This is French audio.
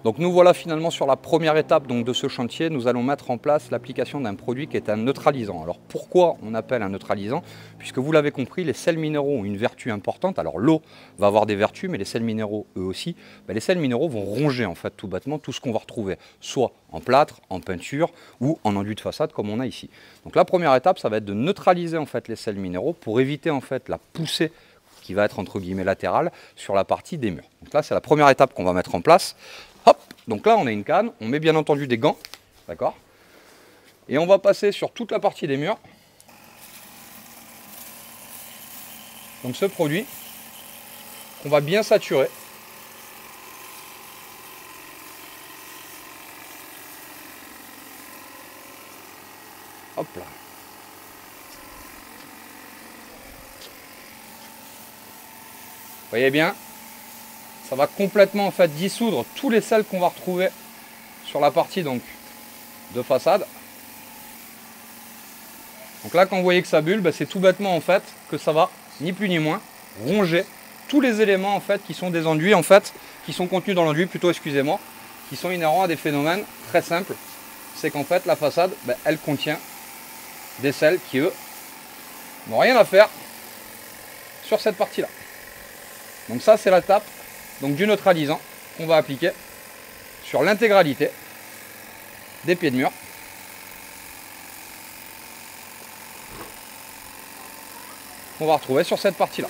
Donc nous voilà finalement sur la première étape donc, de ce chantier. Nous allons mettre en place l'application d'un produit qui est un neutralisant. Alors pourquoi on appelle un neutralisant? Puisque vous l'avez compris, les sels minéraux ont une vertu importante. Alors l'eau va avoir des vertus, mais les sels minéraux eux aussi. Les sels minéraux vont ronger en fait tout bêtement tout ce qu'on va retrouver, soit en plâtre, en peinture ou en enduit de façade comme on a ici. Donc la première étape, ça va être de neutraliser en fait les sels minéraux pour éviter en fait la poussée qui va être entre guillemets latérale sur la partie des murs. Donc là, c'est la première étape qu'on va mettre en place. Hop, donc là on a une canne, on met bien entendu des gants, d'accord? Et on va passer sur toute la partie des murs. Donc ce produit qu'on va bien saturer. Hop là. Vous voyez bien, ça va complètement en fait dissoudre tous les sels qu'on va retrouver sur la partie donc de façade. Donc là quand vous voyez que ça bulle, c'est tout bêtement en fait que ça va ni plus ni moins ronger tous les éléments en fait qui sont des enduits en fait, qui sont contenus dans l'enduit plutôt, excusez-moi, qui sont inhérents à des phénomènes très simples. C'est qu'en fait la façade, elle contient des sels qui eux n'ont rien à faire sur cette partie là. Donc ça c'est l'étape du neutralisant qu'on va appliquer sur l'intégralité des pieds de mur. On va retrouver sur cette partie là.